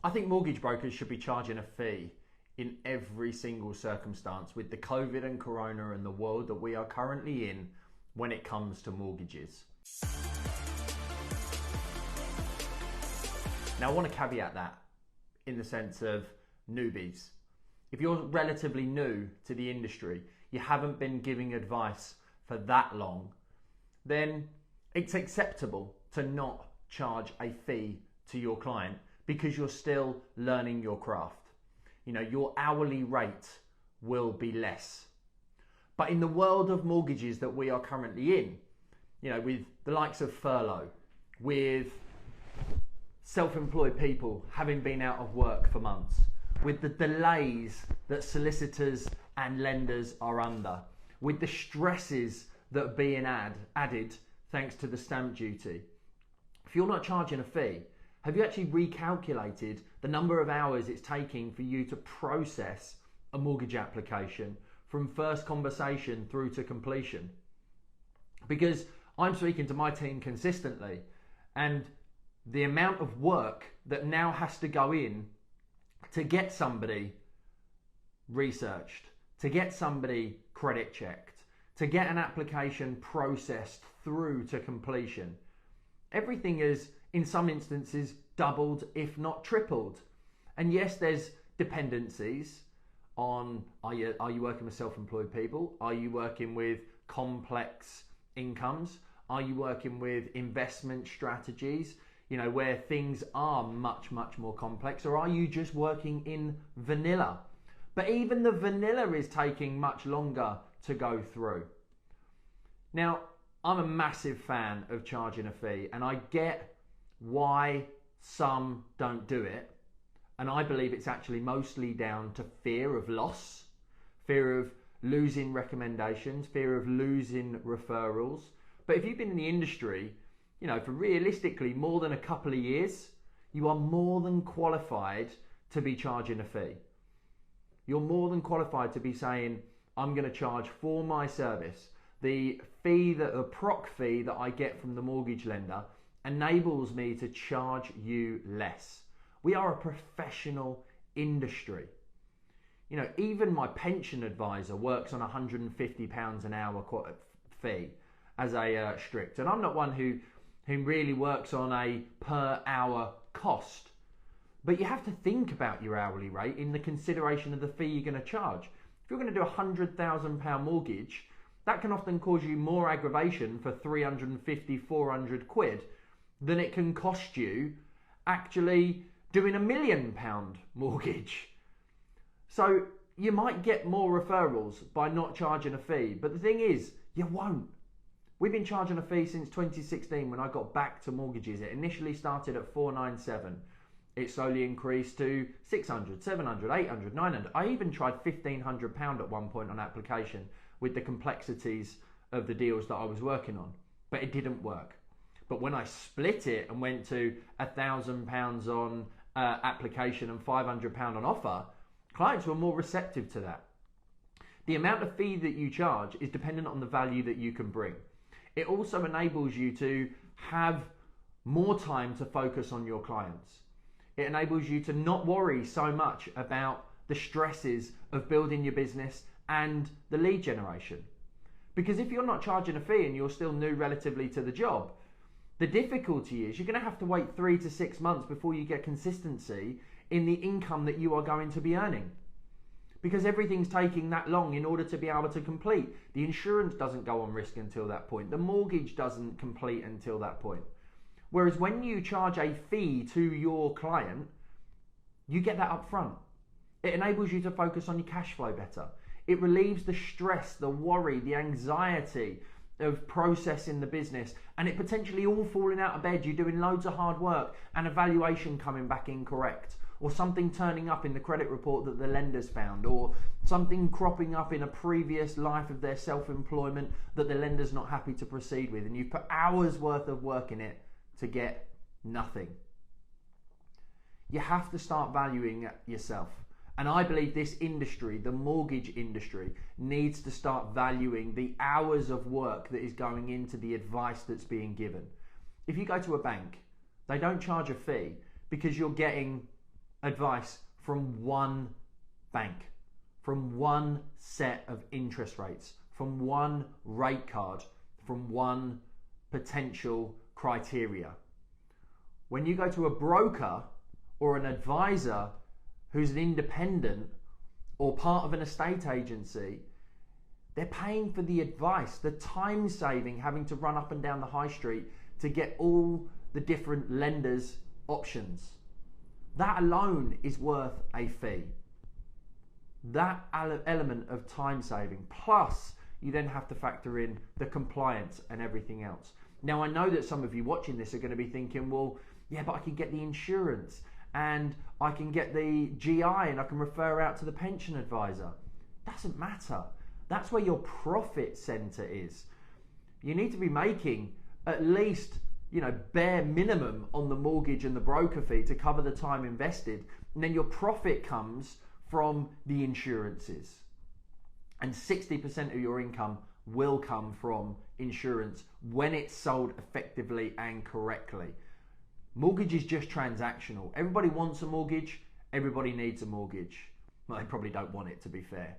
I think mortgage brokers should be charging a fee in every single circumstance with the COVID and Corona and the world that we are currently in when it comes to mortgages. Now, I want to caveat that in the sense of newbies. If you're relatively new to the industry, you haven't been giving advice for that long, then it's acceptable to not charge a fee to your client because you're still learning your craft. You know, your hourly rate will be less. But in the world of mortgages that we are currently in, you know, with the likes of furlough, with self-employed people having been out of work for months, with the delays that solicitors and lenders are under, with the stresses that are being added thanks to the stamp duty. If you're not charging a fee, have you actually recalculated the number of hours it's taking for you to process a mortgage application from first conversation through to completion? Because I'm speaking to my team consistently, and the amount of work that now has to go in to get somebody researched, to get somebody credit checked, to get an application processed through to completion. Everything is, in some instances, doubled, if not tripled. And yes, there's dependencies on, are you working with self-employed people? Are you working with complex incomes? Are you working with investment strategies, you know, where things are much, much more complex? Or are you just working in vanilla? But even the vanilla is taking much longer to go through. Now, I'm a massive fan of charging a fee, and I get why some don't do it. And I believe it's actually mostly down to fear of loss, fear of losing recommendations, fear of losing referrals. But if you've been in the industry, you know, for realistically more than a couple of years, you are more than qualified to be charging a fee. You're more than qualified to be saying, I'm going to charge for my service. The proc fee that I get from the mortgage lender enables me to charge you less. We are a professional industry. You know, even my pension advisor works on £150 an hour fee as a strict. And I'm not one who really works on a per hour cost. But you have to think about your hourly rate in the consideration of the fee you're going to charge. If you're going to do a £100,000 mortgage, that can often cause you more aggravation for 350, 400 quid than it can cost you actually doing £1 million mortgage. So you might get more referrals by not charging a fee, but the thing is, you won't. We've been charging a fee since 2016 when I got back to mortgages. It initially started at $497. It slowly increased to $600, $700, $800, $900. I even tried £1,500 at one point on application with the complexities of the deals that I was working on, but it didn't work. But when I split it and went to £1,000 on application and £500 on offer, clients were more receptive to that. The amount of fee that you charge is dependent on the value that you can bring. It also enables you to have more time to focus on your clients. It enables you to not worry so much about the stresses of building your business and the lead generation. Because if you're not charging a fee and you're still new relatively to the job, the difficulty is you're going to have to wait 3 to 6 months before you get consistency in the income that you are going to be earning. Because everything's taking that long in order to be able to complete. The insurance doesn't go on risk until that point. The mortgage doesn't complete until that point. Whereas when you charge a fee to your client, you get that up front. It enables you to focus on your cash flow better. It relieves the stress, the worry, the anxiety of processing the business, and it potentially all falling out of bed. You're doing loads of hard work and evaluation coming back incorrect, or something turning up in the credit report that the lender's found, or something cropping up in a previous life of their self-employment that the lender's not happy to proceed with, and you've put hours worth of work in it to get nothing. You have to start valuing yourself. And I believe this industry, the mortgage industry, needs to start valuing the hours of work that is going into the advice that's being given. If you go to a bank, they don't charge a fee because you're getting advice from one bank, from one set of interest rates, from one rate card, from one potential criteria. When you go to a broker or an advisor who's an independent or part of an estate agency, they're paying for the advice, the time saving, having to run up and down the high street to get all the different lenders' options. That alone is worth a fee. That element of time saving, plus you then have to factor in the compliance and everything else. Now, I know that some of you watching this are going to be thinking, well, yeah, but I can get the insurance and I can get the GI and I can refer out to the pension advisor. Doesn't matter. That's where your profit center is. You need to be making at least, bare minimum on the mortgage and the broker fee to cover the time invested. And then your profit comes from the insurances. And 60% of your income will come from insurance when it's sold effectively and correctly. Mortgage is just transactional. Everybody wants a mortgage. Everybody needs a mortgage. Well, they probably don't want it, to be fair.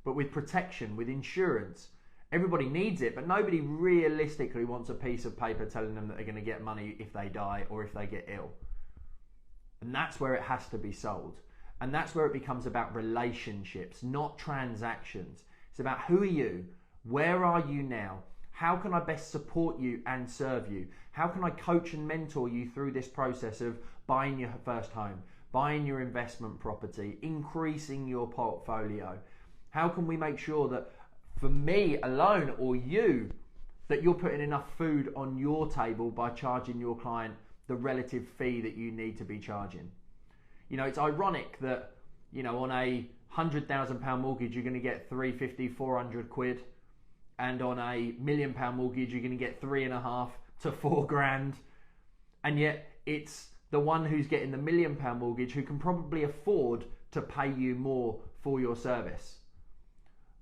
But with protection, with insurance, everybody needs it, but nobody realistically wants a piece of paper telling them that they're going to get money if they die or if they get ill. And that's where it has to be sold. And that's where it becomes about relationships, not transactions. It's about who are you? Where are you now? How can I best support you and serve you? How can I coach and mentor you through this process of buying your first home, buying your investment property, increasing your portfolio? How can we make sure that for me alone or you, that you're putting enough food on your table by charging your client the relative fee that you need to be charging? It's ironic that, on a £100,000 mortgage, you're going to get 350, 400 quid. And on a £1 million mortgage, you're going to get 3.5 to 4 grand. And yet it's the one who's getting the £1 million mortgage who can probably afford to pay you more for your service.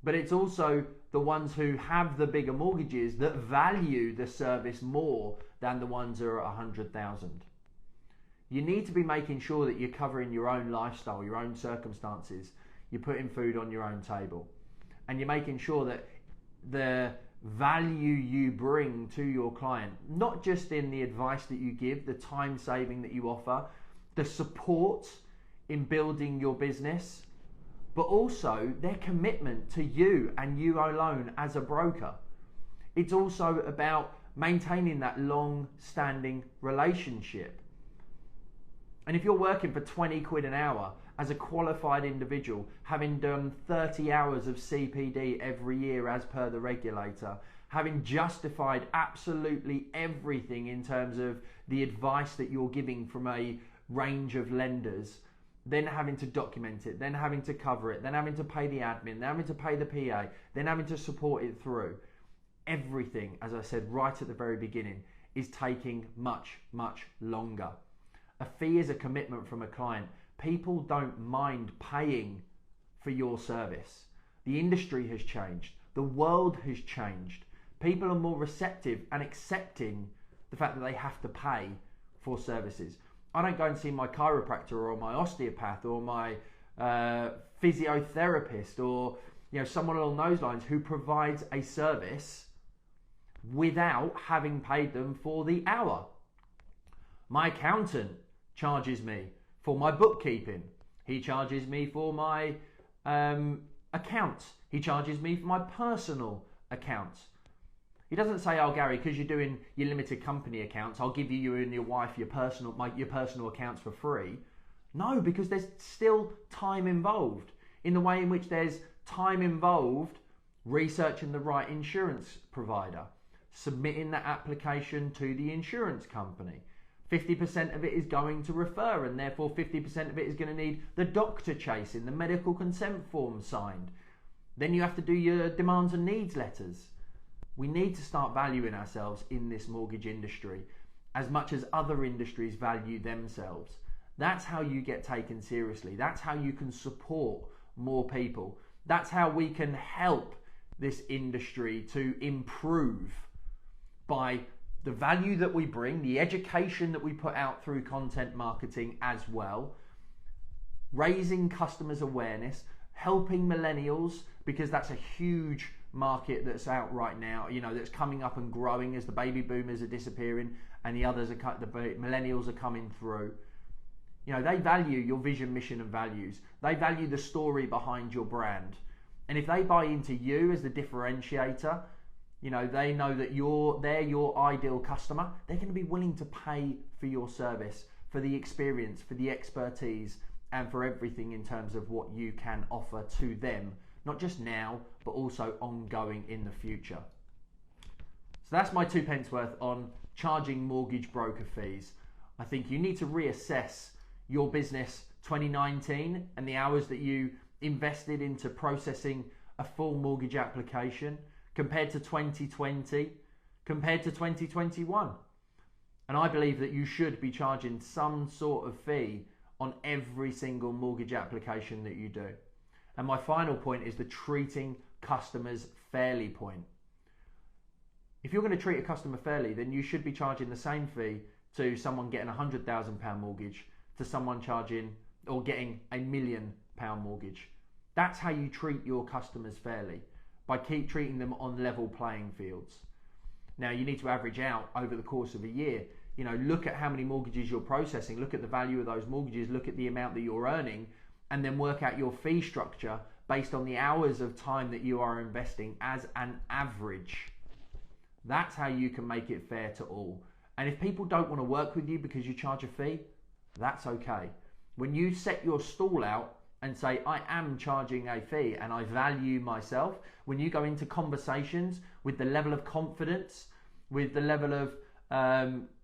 But it's also the ones who have the bigger mortgages that value the service more than the ones who are at 100,000. You need to be making sure that you're covering your own lifestyle, your own circumstances. You're putting food on your own table. And you're making sure that the value you bring to your client, not just in the advice that you give, the time saving that you offer, the support in building your business, but also their commitment to you and you alone as a broker. It's also about maintaining that long-standing relationship. And if you're working for 20 quid an hour as a qualified individual, having done 30 hours of CPD every year as per the regulator, having justified absolutely everything in terms of the advice that you're giving from a range of lenders, then having to document it, then having to cover it, then having to pay the admin, then having to pay the PA, then having to support it through. Everything, as I said right at the very beginning, is taking much, much longer. A fee is a commitment from a client. People don't mind paying for your service. The industry has changed. The world has changed. People are more receptive and accepting the fact that they have to pay for services. I don't go and see my chiropractor or my osteopath or my physiotherapist or someone along those lines who provides a service without having paid them for the hour. My accountant charges me for my bookkeeping. He charges me for my accounts. He charges me for my personal accounts. He doesn't say, oh Gary, because you're doing your limited company accounts, I'll give you and your wife your personal accounts for free. No, because there's still time involved in the way in which there's time involved researching the right insurance provider, submitting that application to the insurance company. 50% of it is going to refer, and therefore 50% of it is going to need the doctor chasing, the medical consent form signed. Then you have to do your demands and needs letters. We need to start valuing ourselves in this mortgage industry as much as other industries value themselves. That's how you get taken seriously. That's how you can support more people. That's how we can help this industry to improve by the value that we bring, the education that we put out through content marketing as well, raising customers' awareness, helping millennials, because that's a huge market that's out right now, that's coming up and growing as the baby boomers are disappearing and the millennials are coming through. They value your vision, mission and values. They value the story behind your brand. And if they buy into you as the differentiator, they know that they're your ideal customer. They're going to be willing to pay for your service, for the experience, for the expertise, and for everything in terms of what you can offer to them, not just now, but also ongoing in the future. So that's my 2 pence worth on charging mortgage broker fees. I think you need to reassess your business 2019 and the hours that you invested into processing a full mortgage application compared to 2020, compared to 2021. And I believe that you should be charging some sort of fee on every single mortgage application that you do. And my final point is the treating customers fairly point. If you're going to treat a customer fairly, then you should be charging the same fee to someone getting a £100,000 mortgage to someone charging or getting a £1 million mortgage. That's how you treat your customers fairly, by keep treating them on level playing fields. Now you need to average out over the course of a year. Look at how many mortgages you're processing, look at the value of those mortgages, look at the amount that you're earning, and then work out your fee structure based on the hours of time that you are investing as an average. That's how you can make it fair to all. And if people don't want to work with you because you charge a fee, that's okay. When you set your stall out and say, I am charging a fee and I value myself, when you go into conversations with the level of confidence, with the level of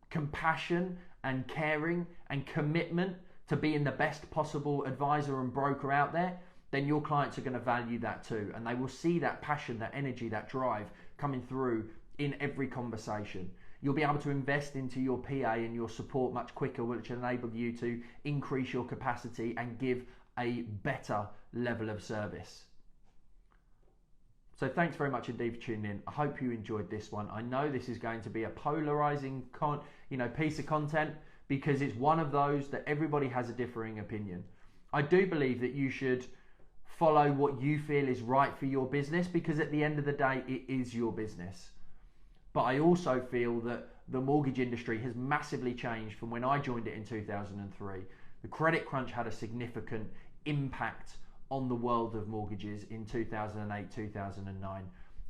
compassion and caring and commitment to being the best possible advisor and broker out there, then your clients are going to value that too. And they will see that passion, that energy, that drive coming through in every conversation. You'll be able to invest into your PA and your support much quicker, which will enable you to increase your capacity and give a better level of service. So thanks very much indeed for tuning in. I hope you enjoyed this one. I know this is going to be a polarizing piece of content, because it's one of those that everybody has a differing opinion. I do believe that you should follow what you feel is right for your business, because at the end of the day, it is your business. But I also feel that the mortgage industry has massively changed from when I joined it in 2003. The credit crunch had a significant impact on the world of mortgages in 2008, 2009.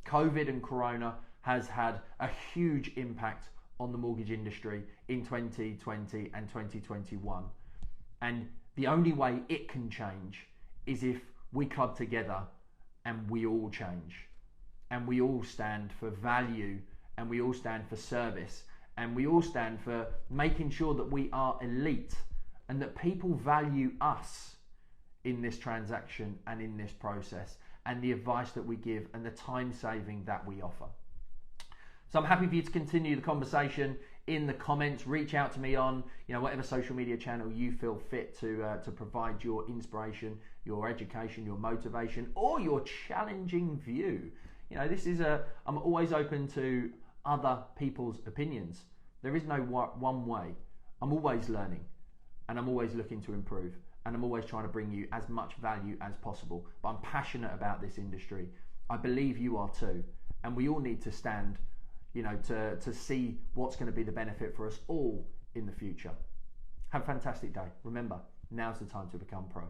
COVID and Corona has had a huge impact on the mortgage industry in 2020 and 2021. And the only way it can change is if we club together and we all change. And we all stand for value, and we all stand for service, and we all stand for making sure that we are elite and that people value us in this transaction and in this process, and the advice that we give and the time saving that we offer. So I'm happy for you to continue the conversation in the comments. Reach out to me on whatever social media channel you feel fit to provide your inspiration, your education, your motivation, or your challenging view. I'm always open to other people's opinions. There is no one way. I'm always learning, and I'm always looking to improve, and I'm always trying to bring you as much value as possible. But I'm passionate about this industry. I believe you are too, and we all need to stand to see what's going to be the benefit for us all in the future. Have a fantastic day. Remember, now's the time to become pro.